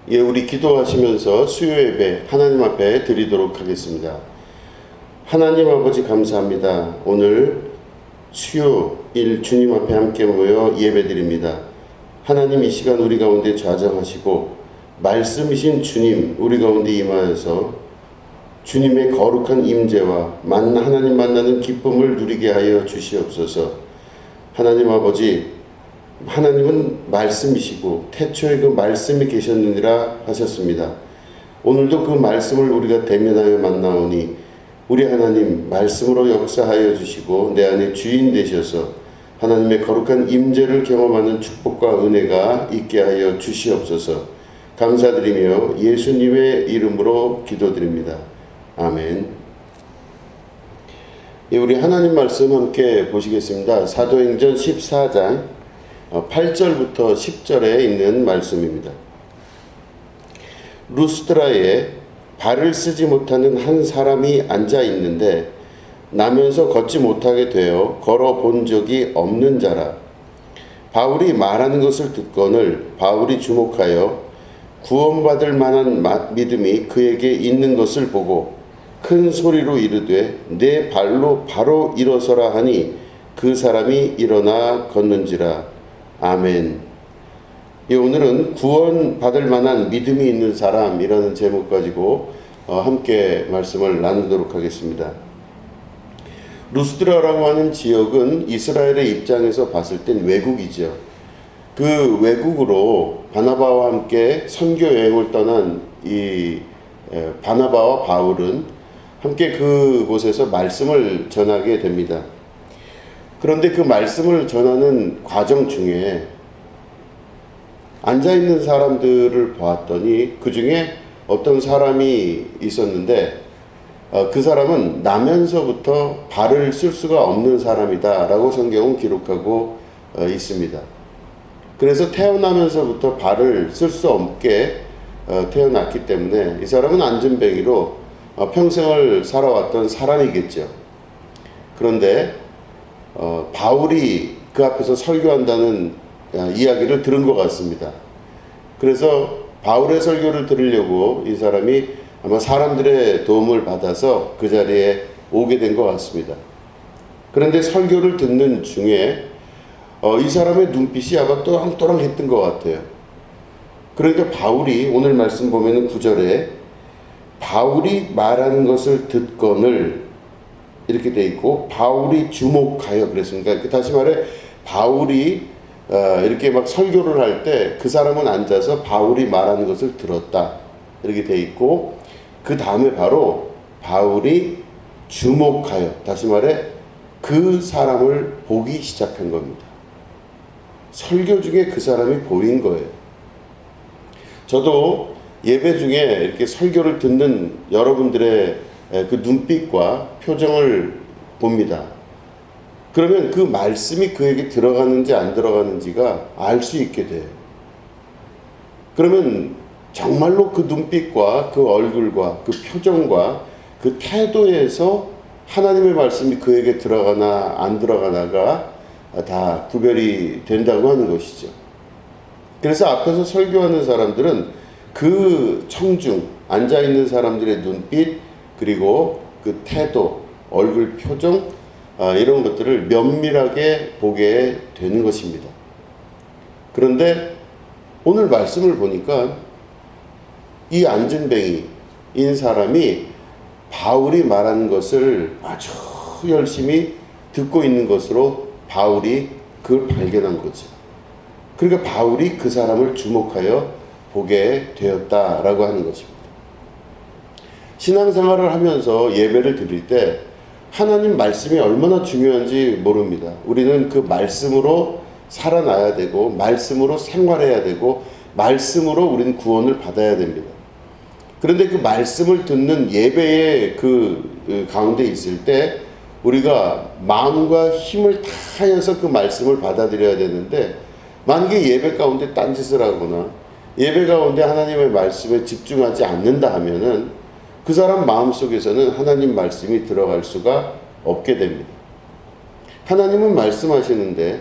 예, 우리 기도하시면서 수요 예배 하나님 앞에 드리도록 하겠습니다. 하나님 아버지 감사합니다. 오늘 수요일 주님 앞에 함께 모여 예배 드립니다. 하나님 이 시간 우리 가운데 좌정하시고 말씀이신 주님 우리 가운데 임하여서 주님의 거룩한 임재와 하나님 만나는 기쁨을 누리게 하여 주시옵소서. 하나님 아버지, 하나님은 말씀이시고 태초에 그 말씀이 계셨느니라 하셨습니다. 오늘도 그 말씀을 우리가 대면하여 만나오니 우리 하나님 말씀으로 역사하여 주시고 내 안에 주인 되셔서 하나님의 거룩한 임재를 경험하는 축복과 은혜가 있게 하여 주시옵소서. 감사드리며 예수님의 이름으로 기도드립니다. 아멘. 예, 우리 하나님 말씀 함께 보시겠습니다. 사도행전 14장 8절부터 10절에 있는 말씀입니다. 루스드라에 발을 쓰지 못하는 한 사람이 앉아 있는데 나면서 걷지 못하게 되어 걸어 본 적이 없는 자라. 바울이 말하는 것을 듣거늘 바울이 주목하여 구원받을 만한 믿음이 그에게 있는 것을 보고 큰 소리로 이르되 내 발로 바로 일어서라 하니 그 사람이 일어나 걷는지라. 아멘. 예, 오늘은 구원받을 만한 믿음이 있는 사람이라는 제목 가지고 함께 말씀을 나누도록 하겠습니다. 루스드라라고 하는 지역은 이스라엘의 입장에서 봤을 땐 외국이죠. 그 외국으로 바나바와 함께 선교 여행을 떠난 이 바나바와 바울은 함께 그곳에서 말씀을 전하게 됩니다. 그런데 그 말씀을 전하는 과정 중에 앉아있는 사람들을 보았더니 그 중에 어떤 사람이 있었는데 그 사람은 나면서부터 발을 쓸 수가 없는 사람이다 라고 성경은 기록하고 있습니다. 그래서 태어나면서부터 발을 쓸 수 없게 태어났기 때문에 이 사람은 안전뱅이로 평생을 살아왔던 사람이겠죠. 그런데 바울이 그 앞에서 설교한다는 이야기를 들은 것 같습니다. 그래서 바울의 설교를 들으려고 이 사람이 아마 사람들의 도움을 받아서 그 자리에 오게 된 것 같습니다. 그런데 설교를 듣는 중에 이 사람의 눈빛이 아마 또랑또랑했던 것 같아요. 그러니까 바울이 오늘 말씀 보면은 9절에 바울이 말하는 것을 듣거늘 이렇게 돼 있고 바울이 주목하여 그랬습니다. 다시 말해 바울이 이렇게 막 설교를 할 때 그 사람은 앉아서 바울이 말하는 것을 들었다 이렇게 돼 있고 그 다음에 바로 바울이 주목하여 다시 말해 그 사람을 보기 시작한 겁니다. 설교 중에 그 사람이 보인 거예요. 저도 예배 중에 이렇게 설교를 듣는 여러분들의 그 눈빛과 표정을 봅니다. 그러면 그 말씀이 그에게 들어가는지 안 들어가는지가 알 수 있게 돼요. 그러면 정말로 그 눈빛과 그 얼굴과 그 표정과 그 태도에서 하나님의 말씀이 그에게 들어가나 안 들어가나가 다 구별이 된다고 하는 것이죠. 그래서 앞에서 설교하는 사람들은 그 청중, 앉아있는 사람들의 눈빛, 그리고 그 태도, 얼굴 표정 이런 것들을 면밀하게 보게 되는 것입니다. 그런데 오늘 말씀을 보니까 이 안전뱅이인 사람이 바울이 말하는 것을 아주 열심히 듣고 있는 것으로 바울이 그걸 발견한 거죠. 그러니까 바울이 그 사람을 주목하여 보게 되었다라고 하는 것입니다. 신앙생활을 하면서 예배를 드릴 때 하나님 말씀이 얼마나 중요한지 모릅니다. 우리는 그 말씀으로 살아나야 되고 말씀으로 생활해야 되고 말씀으로 우리는 구원을 받아야 됩니다. 그런데 그 말씀을 듣는 예배의 그 가운데 있을 때 우리가 마음과 힘을 다하여서 그 말씀을 받아들여야 되는데 만약에 예배 가운데 딴짓을 하거나 예배 가운데 하나님의 말씀에 집중하지 않는다 하면은 그 사람 마음속에서는 하나님 말씀이 들어갈 수가 없게 됩니다. 하나님은 말씀하시는데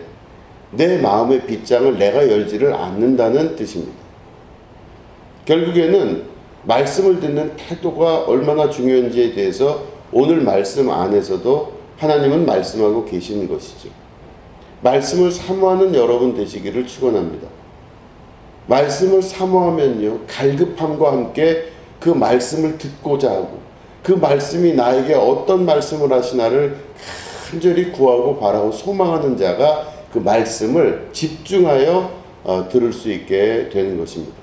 내 마음의 빗장을 내가 열지를 않는다는 뜻입니다. 결국에는 말씀을 듣는 태도가 얼마나 중요한지에 대해서 오늘 말씀 안에서도 하나님은 말씀하고 계시는 것이죠. 말씀을 사모하는 여러분 되시기를 축원합니다. 말씀을 사모하면요, 갈급함과 함께 그 말씀을 듣고자 하고 그 말씀이 나에게 어떤 말씀을 하시나를 간절히 구하고 바라고 소망하는 자가 그 말씀을 집중하여 들을 수 있게 되는 것입니다.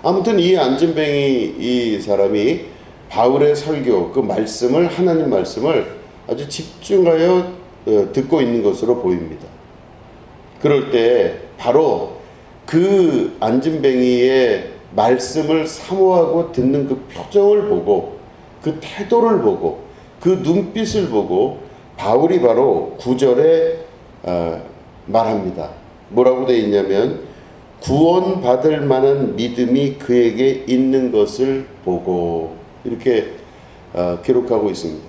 아무튼 이 안진뱅이 이 사람이 바울의 설교, 그 말씀을, 하나님 말씀을 아주 집중하여 듣고 있는 것으로 보입니다. 그럴 때 바로 그 안진뱅이의 말씀을 사모하고 듣는 그 표정을 보고, 그 태도를 보고, 그 눈빛을 보고 바울이 바로 9절에 말합니다. 뭐라고 되어 있냐면 구원받을 만한 믿음이 그에게 있는 것을 보고, 이렇게 기록하고 있습니다.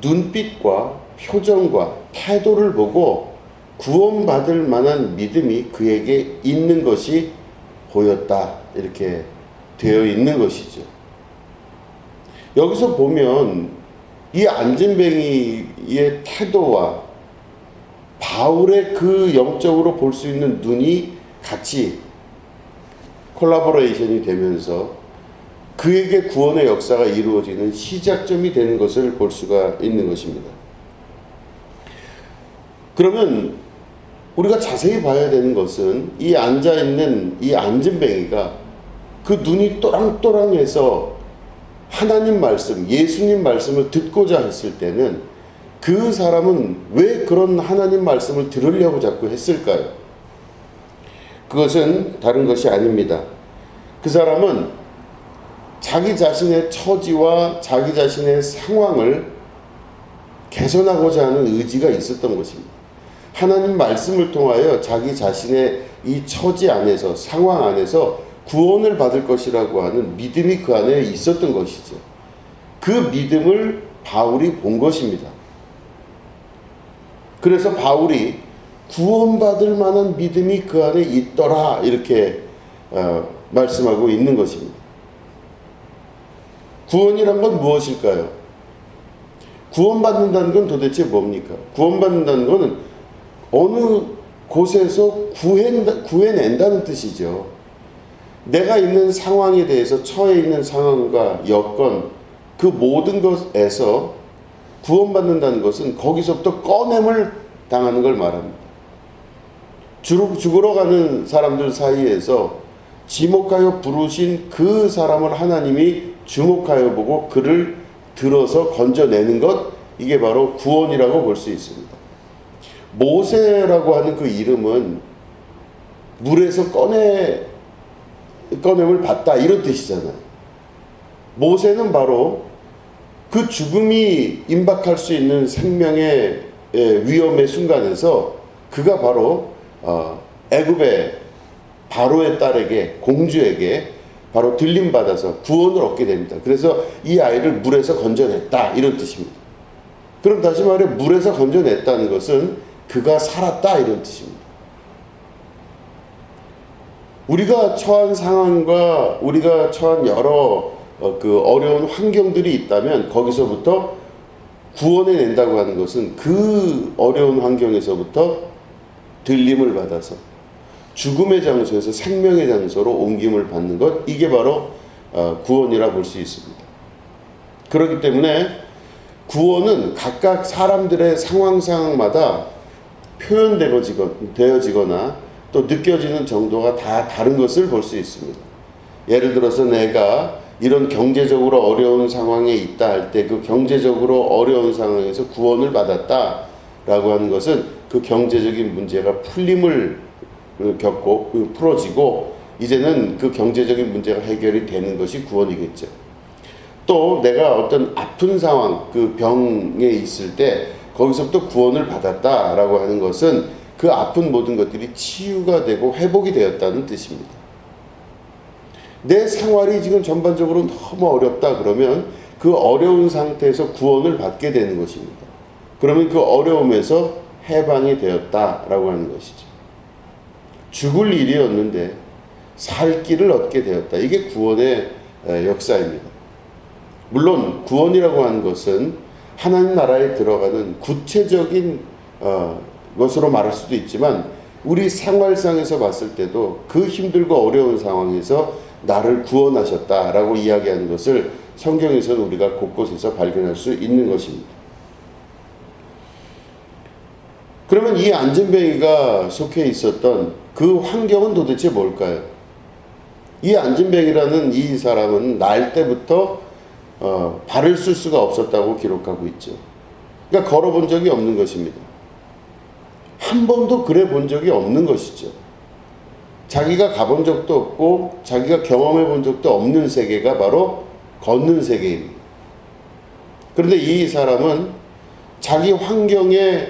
눈빛과 표정과 태도를 보고 구원받을 만한 믿음이 그에게 있는 것이 보였다, 이렇게 되어 있는 것이죠. 여기서 보면 이 안진뱅이의 태도와 바울의 그 영적으로 볼 수 있는 눈이 같이 콜라보레이션이 되면서 그에게 구원의 역사가 이루어지는 시작점이 되는 것을 볼 수가 있는 것입니다. 그러면 우리가 자세히 봐야 되는 것은 이 앉아있는 이 안진뱅이가 그 눈이 또랑또랑해서 하나님 말씀, 예수님 말씀을 듣고자 했을 때는 그 사람은 왜 그런 하나님 말씀을 들으려고 자꾸 했을까요? 그것은 다른 것이 아닙니다. 그 사람은 자기 자신의 처지와 자기 자신의 상황을 개선하고자 하는 의지가 있었던 것입니다. 하나님 말씀을 통하여 자기 자신의 이 처지 안에서, 상황 안에서 구원을 받을 것이라고 하는 믿음이 그 안에 있었던 것이죠. 그 믿음을 바울이 본 것입니다. 그래서 바울이 구원받을 만한 믿음이 그 안에 있더라, 이렇게 말씀하고 있는 것입니다. 구원이란 건 무엇일까요? 구원받는다는 건 도대체 뭡니까? 구원받는다는 것은 어느 곳에서 구해낸다는 뜻이죠. 내가 있는 상황에 대해서, 처해 있는 상황과 여건, 그 모든 것에서 구원받는다는 것은 거기서부터 꺼냄을 당하는 걸 말합니다. 죽으러 가는 사람들 사이에서 지목하여 부르신 그 사람을 하나님이 주목하여 보고 그를 들어서 건져내는 것, 이게 바로 구원이라고 볼 수 있습니다. 모세라고 하는 그 이름은 물에서 꺼냄을 받다, 이런 뜻이잖아요. 모세는 바로 그 죽음이 임박할 수 있는 생명의 위험의 순간에서 그가 바로 애굽의 바로의 딸에게, 공주에게 바로 들림받아서 구원을 얻게 됩니다. 그래서 이 아이를 물에서 건져냈다, 이런 뜻입니다. 그럼 다시 말해 물에서 건져냈다는 것은 그가 살았다, 이런 뜻입니다. 우리가 처한 상황과 우리가 처한 여러 그 어려운 환경들이 있다면 거기서부터 구원해낸다고 하는 것은 그 어려운 환경에서부터 들림을 받아서 죽음의 장소에서 생명의 장소로 옮김을 받는 것, 이게 바로 구원이라 볼 수 있습니다. 그렇기 때문에 구원은 각각 사람들의 상황마다 표현되어지거나 또 느껴지는 정도가 다 다른 것을 볼 수 있습니다. 예를 들어서 내가 이런 경제적으로 어려운 상황에 있다 할 때 그 경제적으로 어려운 상황에서 구원을 받았다라고 하는 것은 그 경제적인 문제가 풀림을 겪고 풀어지고 이제는 그 경제적인 문제가 해결이 되는 것이 구원이겠죠. 또 내가 어떤 아픈 상황, 그 병에 있을 때 거기서부터 구원을 받았다라고 하는 것은 그 아픈 모든 것들이 치유가 되고 회복이 되었다는 뜻입니다. 내 생활이 지금 전반적으로 너무 어렵다 그러면 그 어려운 상태에서 구원을 받게 되는 것입니다. 그러면 그 어려움에서 해방이 되었다라고 하는 것이죠. 죽을 일이었는데 살 길을 얻게 되었다. 이게 구원의 역사입니다. 물론 구원이라고 하는 것은 하나님 나라에 들어가는 구체적인 것으로 말할 수도 있지만 우리 생활상에서 봤을 때도 그 힘들고 어려운 상황에서 나를 구원하셨다라고 이야기하는 것을 성경에서는 우리가 곳곳에서 발견할 수 있는 것입니다. 그러면 이 안진뱅이가 속해 있었던 그 환경은 도대체 뭘까요? 이 안진뱅이라는 이 사람은 날 때부터 발을 쓸 수가 없었다고 기록하고 있죠. 그러니까 걸어본 적이 없는 것입니다. 한 번도 그래 본 적이 없는 것이죠. 자기가 가본 적도 없고 자기가 경험해 본 적도 없는 세계가 바로 걷는 세계입니다. 그런데 이 사람은 자기 환경에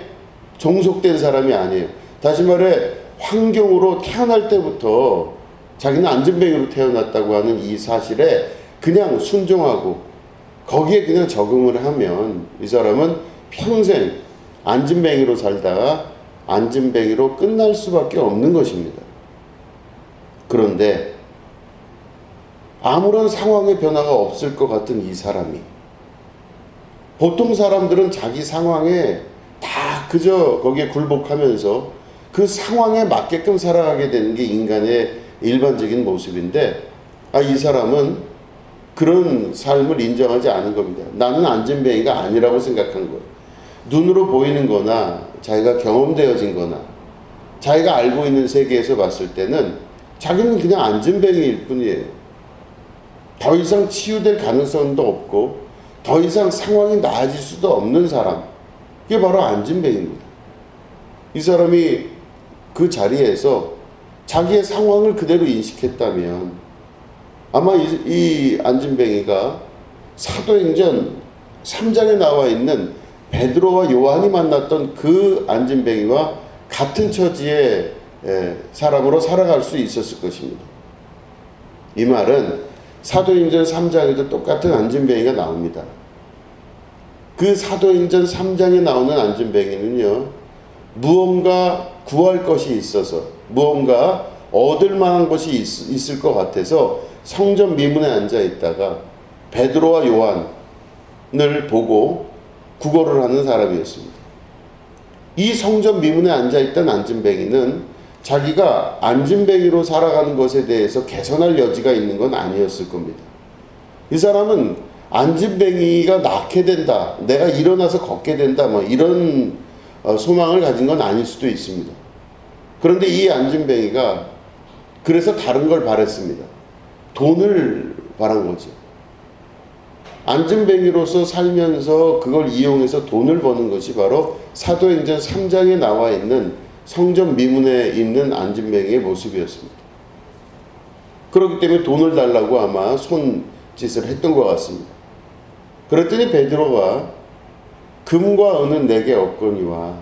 종속된 사람이 아니에요. 다시 말해 환경으로 태어날 때부터 자기는 안진뱅이로 태어났다고 하는 이 사실에 그냥 순종하고 거기에 그냥 적응을 하면 이 사람은 평생 안진뱅이로 살다가 안진뱅이로 끝날 수밖에 없는 것입니다. 그런데 아무런 상황의 변화가 없을 것 같은 이 사람이, 보통 사람들은 자기 상황에 다 그저 거기에 굴복하면서 그 상황에 맞게끔 살아가게 되는 게 인간의 일반적인 모습인데, 이 사람은 그런 삶을 인정하지 않은 겁니다. 나는 안진뱅이가 아니라고 생각한 거예요. 눈으로 보이는 거나 자기가 경험되어진 거나 자기가 알고 있는 세계에서 봤을 때는 자기는 그냥 안진뱅이일 뿐이에요. 더 이상 치유될 가능성도 없고 더 이상 상황이 나아질 수도 없는 사람, 이게 바로 안진뱅이입니다. 이 사람이 그 자리에서 자기의 상황을 그대로 인식했다면 아마 이 안진뱅이가 사도행전 3장에 나와 있는 베드로와 요한이 만났던 그 안진뱅이와 같은 처지의 사람으로 살아갈 수 있었을 것입니다. 이 말은 사도행전 3장에도 똑같은 안진뱅이가 나옵니다. 그 사도행전 3장에 나오는 안진뱅이는요, 무언가 구할 것이 있어서, 무언가 얻을 만한 것이 있을 것 같아서 성전 미문에 앉아 있다가 베드로와 요한을 보고 구걸을 하는 사람이었습니다. 이 성전 미문에 앉아 있던 안진뱅이는 자기가 안진뱅이로 살아가는 것에 대해서 개선할 여지가 있는 건 아니었을 겁니다. 이 사람은 안진뱅이가 낫게 된다, 내가 일어나서 걷게 된다, 이런 소망을 가진 건 아닐 수도 있습니다. 그런데 이 안진뱅이가 그래서 다른 걸 바랬습니다. 돈을 바란 거죠. 안진뱅이로서 살면서 그걸 이용해서 돈을 버는 것이 바로 사도행전 3장에 나와 있는 성전 미문에 있는 안진뱅이의 모습이었습니다. 그렇기 때문에 돈을 달라고 아마 손짓을 했던 것 같습니다. 그랬더니 베드로가 금과 은은 내게 없거니와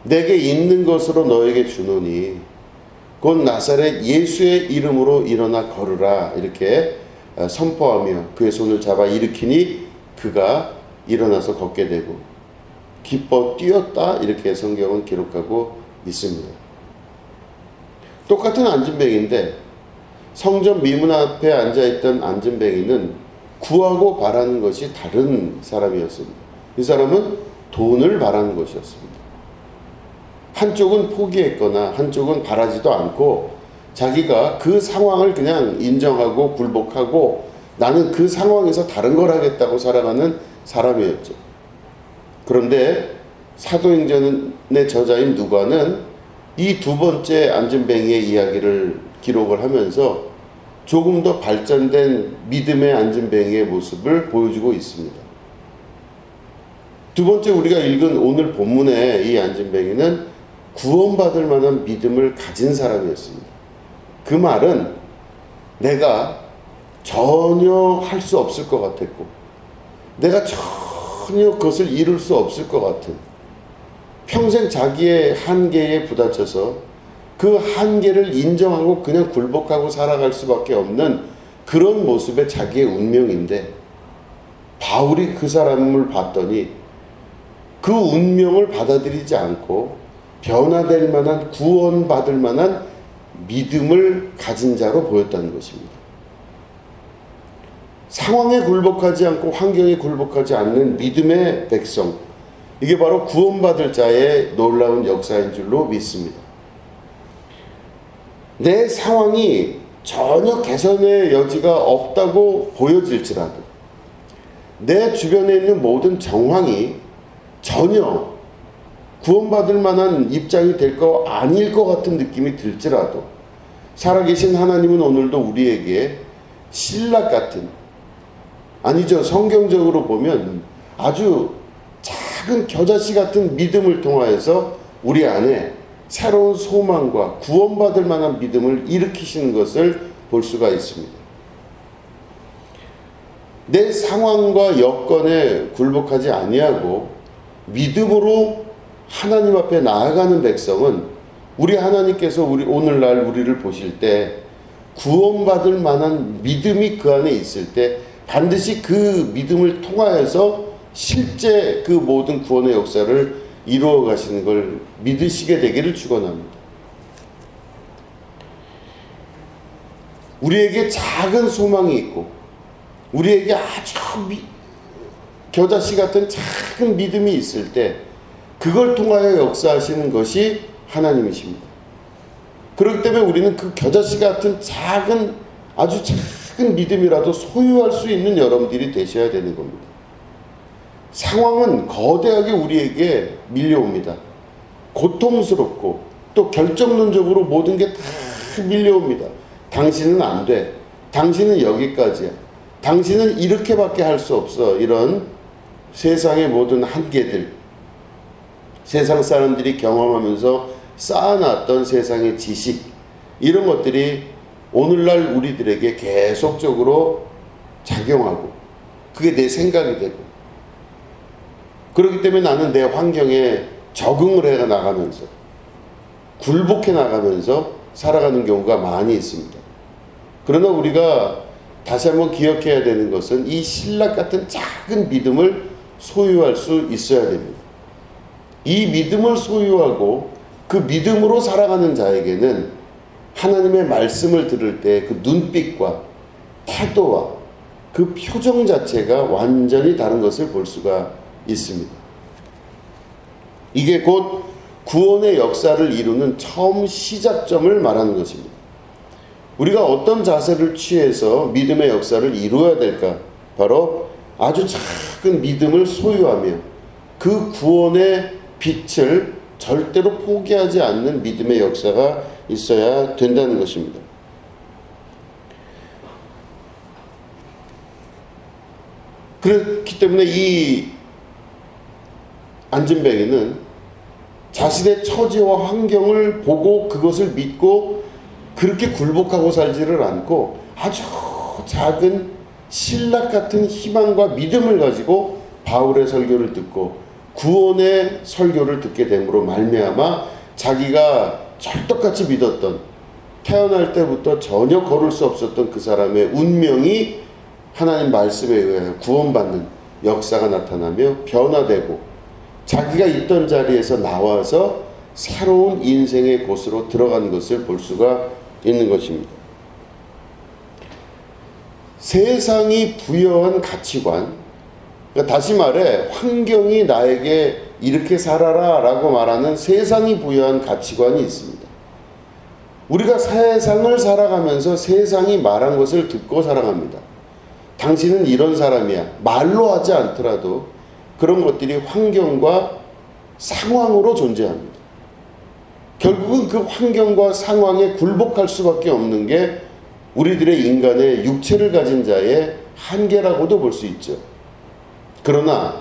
내게 있는 것으로 너에게 주노니 곧 나사렛 예수의 이름으로 일어나 걸으라, 이렇게 선포하며 그의 손을 잡아 일으키니 그가 일어나서 걷게 되고 기뻐 뛰었다, 이렇게 성경은 기록하고 있습니다. 똑같은 안진뱅이인데 성전 미문 앞에 앉아있던 안진뱅이는 구하고 바라는 것이 다른 사람이었습니다. 이 사람은 돈을 바라는 것이었습니다. 한쪽은 포기했거나 한쪽은 바라지도 않고 자기가 그 상황을 그냥 인정하고 굴복하고 나는 그 상황에서 다른 걸 하겠다고 살아가는 사람이었죠. 그런데 사도행전의 저자인 누가는 이 두 번째 안진뱅이의 이야기를 기록을 하면서 조금 더 발전된 믿음의 안진뱅이의 모습을 보여주고 있습니다. 두 번째 우리가 읽은 오늘 본문의 이 안진뱅이는 구원받을 만한 믿음을 가진 사람이었습니다. 그 말은 내가 전혀 할 수 없을 것 같았고 내가 전혀 그것을 이룰 수 없을 것 같은, 평생 자기의 한계에 부딪혀서 그 한계를 인정하고 그냥 굴복하고 살아갈 수밖에 없는 그런 모습의 자기의 운명인데, 바울이 그 사람을 봤더니 그 운명을 받아들이지 않고 변화될 만한, 구원받을 만한 믿음을 가진 자로 보였다는 것입니다. 상황에 굴복하지 않고 환경에 굴복하지 않는 믿음의 백성, 이게 바로 구원받을 자의 놀라운 역사인 줄로 믿습니다. 내 상황이 전혀 개선의 여지가 없다고 보여질지라도, 내 주변에 있는 모든 정황이 전혀 구원받을 만한 입장이 될 거 아닐 것 같은 느낌이 들지라도, 살아계신 하나님은 오늘도 우리에게 신락 같은, 아니죠, 성경적으로 보면 아주 작은 겨자씨 같은 믿음을 통하여서 우리 안에 새로운 소망과 구원받을 만한 믿음을 일으키시는 것을 볼 수가 있습니다. 내 상황과 여건에 굴복하지 아니하고 믿음으로 하나님 앞에 나아가는 백성은, 우리 하나님께서 오늘날 우리를 보실 때 구원받을 만한 믿음이 그 안에 있을 때 반드시 그 믿음을 통하여서 실제 그 모든 구원의 역사를 이루어 가시는 걸 믿으시게 되기를 축원합니다. 우리에게 작은 소망이 있고, 우리에게 아주 겨자씨 같은 작은 믿음이 있을 때 그걸 통하여 역사하시는 것이 하나님이십니다. 그렇기 때문에 우리는 그 겨자씨 같은 작은, 아주 작은 믿음이라도 소유할 수 있는 여러분들이 되셔야 되는 겁니다. 상황은 거대하게 우리에게 밀려옵니다. 고통스럽고 또 결정론적으로 모든 게 다 밀려옵니다. 당신은 안 돼. 당신은 여기까지야. 당신은 이렇게밖에 할 수 없어. 이런 세상의 모든 한계들, 세상 사람들이 경험하면서 쌓아놨던 세상의 지식, 이런 것들이 오늘날 우리들에게 계속적으로 작용하고 그게 내 생각이 되고, 그렇기 때문에 나는 내 환경에 적응을 해 나가면서 굴복해 나가면서 살아가는 경우가 많이 있습니다. 그러나 우리가 다시 한번 기억해야 되는 것은 이 신락 같은 작은 믿음을 소유할 수 있어야 됩니다. 이 믿음을 소유하고 그 믿음으로 살아가는 자에게는 하나님의 말씀을 들을 때 그 눈빛과 태도와 그 표정 자체가 완전히 다른 것을 볼 수가 있습니다. 이게 곧 구원의 역사를 이루는 처음 시작점을 말하는 것입니다. 우리가 어떤 자세를 취해서 믿음의 역사를 이루어야 될까? 바로 아주 작은 믿음을 소유하며 그 구원의 빛을 절대로 포기하지 않는 믿음의 역사가 있어야 된다는 것입니다. 그렇기 때문에 이 안진뱅이는 자신의 처지와 환경을 보고 그것을 믿고 그렇게 굴복하고 살지를 않고 아주 작은 신락 같은 희망과 믿음을 가지고 바울의 설교를 듣고 구원의 설교를 듣게 됨으로 말미암아 자기가 철떡같이 믿었던, 태어날 때부터 전혀 걸을 수 없었던 그 사람의 운명이 하나님 말씀에 의하여 구원받는 역사가 나타나며 변화되고 자기가 있던 자리에서 나와서 새로운 인생의 곳으로 들어간 것을 볼 수가 있는 것입니다. 세상이 부여한 가치관, 그러니까 다시 말해 환경이 나에게 이렇게 살아라 라고 말하는 세상이 부여한 가치관이 있습니다. 우리가 세상을 살아가면서 세상이 말한 것을 듣고 살아갑니다. 당신은 이런 사람이야. 말로 하지 않더라도 그런 것들이 환경과 상황으로 존재합니다. 결국은 그 환경과 상황에 굴복할 수밖에 없는 게 우리들의 인간의 육체를 가진 자의 한계라고도 볼 수 있죠. 그러나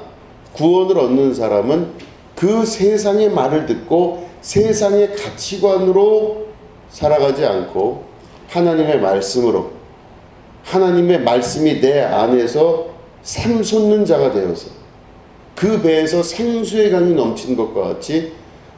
구원을 얻는 사람은 그 세상의 말을 듣고 세상의 가치관으로 살아가지 않고 하나님의 말씀으로, 하나님의 말씀이 내 안에서 샘솟는 자가 되어서 그 배에서 생수의 강이 넘치는 것과 같이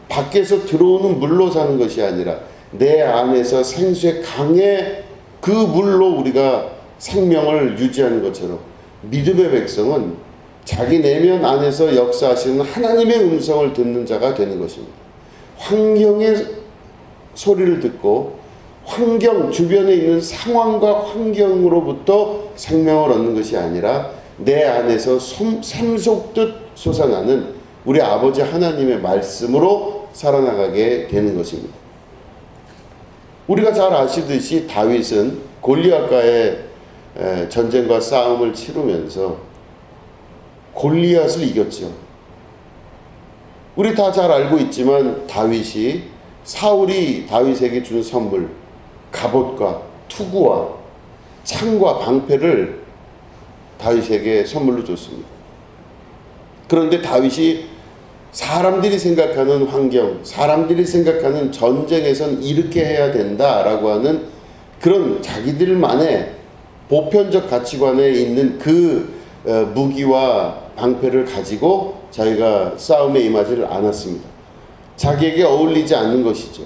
밖에서 들어오는 물로 사는 것이 아니라 내 안에서 생수의 강의 그 물로 우리가 생명을 유지하는 것처럼 믿음의 백성은 자기 내면 안에서 역사하시는 하나님의 음성을 듣는 자가 되는 것입니다. 환경의 소리를 듣고 환경, 주변에 있는 상황과 환경으로부터 생명을 얻는 것이 아니라 내 안에서 샘솟듯 솟아나는 우리 아버지 하나님의 말씀으로 살아나가게 되는 것입니다. 우리가 잘 아시듯이 다윗은 골리앗과의 전쟁과 싸움을 치르면서 골리앗을 이겼죠. 우리 다 잘 알고 있지만 다윗이 사울이 다윗에게 준 선물, 갑옷과 투구와 창과 방패를 다윗에게 선물로 줬습니다. 그런데 다윗이 사람들이 생각하는 환경, 사람들이 생각하는 전쟁에선 이렇게 해야 된다라고 하는 그런 자기들만의 보편적 가치관에 있는 그 무기와 방패를 가지고 자기가 싸움에 임하지를 않았습니다. 자기에게 어울리지 않는 것이죠.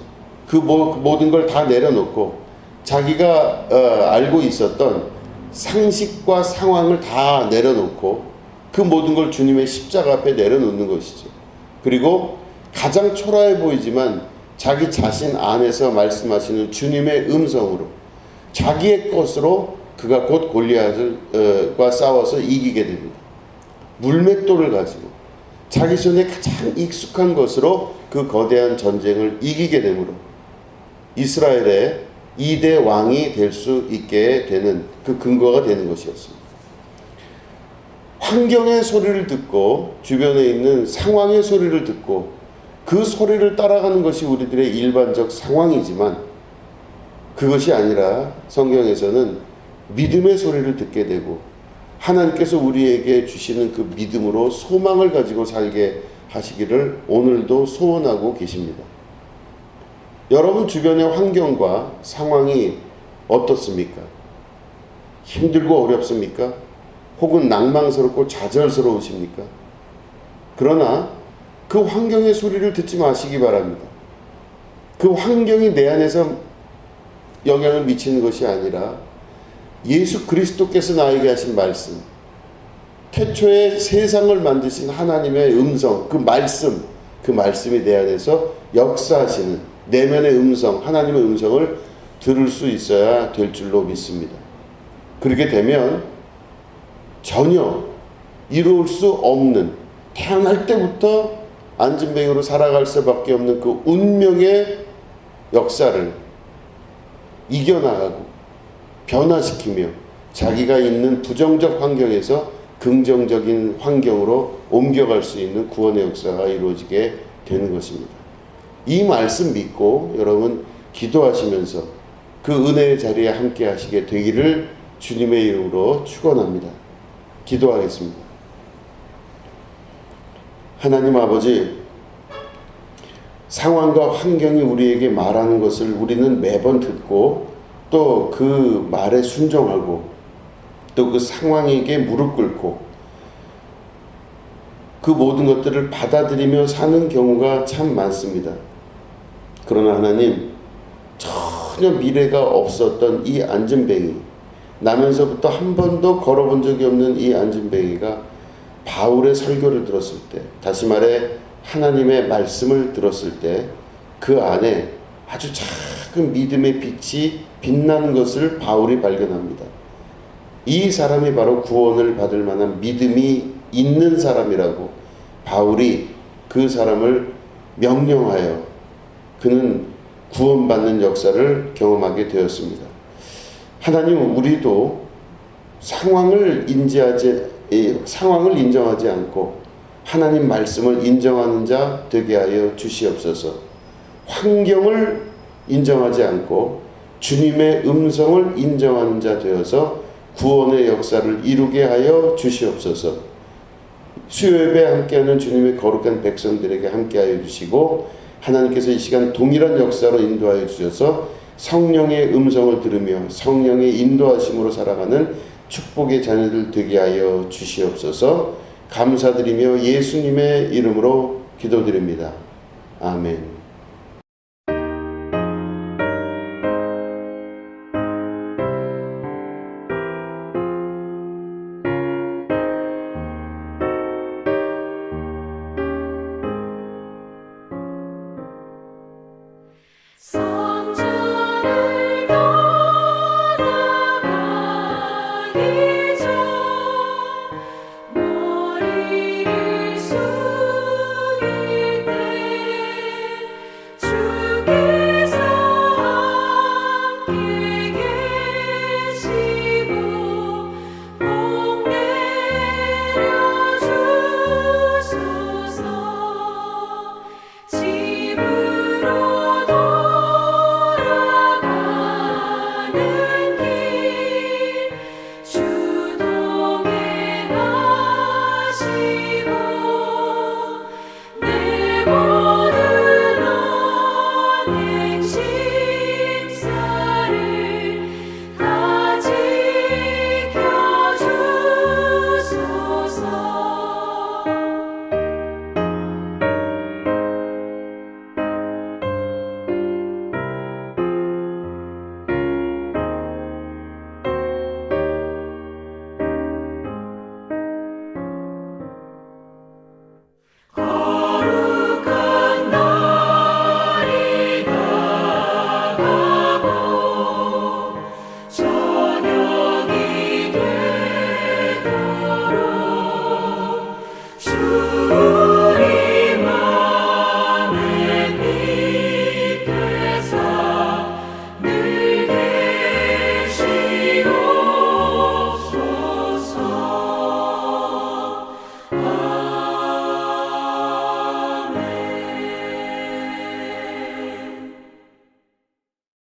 그 모든 걸 다 내려놓고 자기가 알고 있었던 상식과 상황을 다 내려놓고 그 모든 걸 주님의 십자가 앞에 내려놓는 것이죠. 그리고 가장 초라해 보이지만 자기 자신 안에서 말씀하시는 주님의 음성으로 자기의 것으로 그가 곧 골리앗과 싸워서 이기게 됩니다. 물맷돌을 가지고 자기 손에 가장 익숙한 것으로 그 거대한 전쟁을 이기게 되므로 이스라엘의 2대 왕이 될 수 있게 되는 그 근거가 되는 것이었습니다. 환경의 소리를 듣고 주변에 있는 상황의 소리를 듣고 그 소리를 따라가는 것이 우리들의 일반적 상황이지만 그것이 아니라 성경에서는 믿음의 소리를 듣게 되고 하나님께서 우리에게 주시는 그 믿음으로 소망을 가지고 살게 하시기를 오늘도 소원하고 계십니다. 여러분 주변의 환경과 상황이 어떻습니까? 힘들고 어렵습니까? 혹은 낭망스럽고 좌절스러우십니까? 그러나 그 환경의 소리를 듣지 마시기 바랍니다. 그 환경이 내 안에서 영향을 미치는 것이 아니라 예수 그리스도께서 나에게 하신 말씀, 태초에 세상을 만드신 하나님의 음성, 그 말씀이 내 안에서 역사하시는 내면의 음성, 하나님의 음성을 들을 수 있어야 될 줄로 믿습니다. 그렇게 되면 전혀 이룰 수 없는, 태어날 때부터 안진뱅이로 살아갈 수밖에 없는 그 운명의 역사를 이겨나가고 변화시키며 자기가 있는 부정적 환경에서 긍정적인 환경으로 옮겨갈 수 있는 구원의 역사가 이루어지게 되는 것입니다. 이 말씀 믿고 여러분 기도하시면서 그 은혜의 자리에 함께 하시게 되기를 주님의 이름으로 축원합니다. 기도하겠습니다. 하나님 아버지, 상황과 환경이 우리에게 말하는 것을 우리는 매번 듣고 또 그 말에 순종하고 또 그 상황에게 무릎 꿇고 그 모든 것들을 받아들이며 사는 경우가 참 많습니다. 그러나 하나님, 전혀 미래가 없었던 이 안진뱅이, 나면서부터 한 번도 걸어본 적이 없는 이 안진뱅이가 바울의 설교를 들었을 때, 다시 말해 하나님의 말씀을 들었을 때 그 안에 아주 작은 믿음의 빛이 빛나는 것을 바울이 발견합니다. 이 사람이 바로 구원을 받을 만한 믿음이 있는 사람이라고 바울이 그 사람을 명령하여 그는 구원받는 역사를 경험하게 되었습니다. 하나님, 우리도 상황을 인정하지 않고 하나님 말씀을 인정하는 자 되게 하여 주시옵소서. 환경을 인정하지 않고 주님의 음성을 인정하는 자 되어서 구원의 역사를 이루게 하여 주시옵소서. 수요예배 함께하는 주님의 거룩한 백성들에게 함께하여 주시고 하나님께서 이 시간 동일한 역사로 인도하여 주셔서 성령의 음성을 들으며 성령의 인도하심으로 살아가는 축복의 자녀들 되게 하여 주시옵소서. 감사드리며 예수님의 이름으로 기도드립니다. 아멘.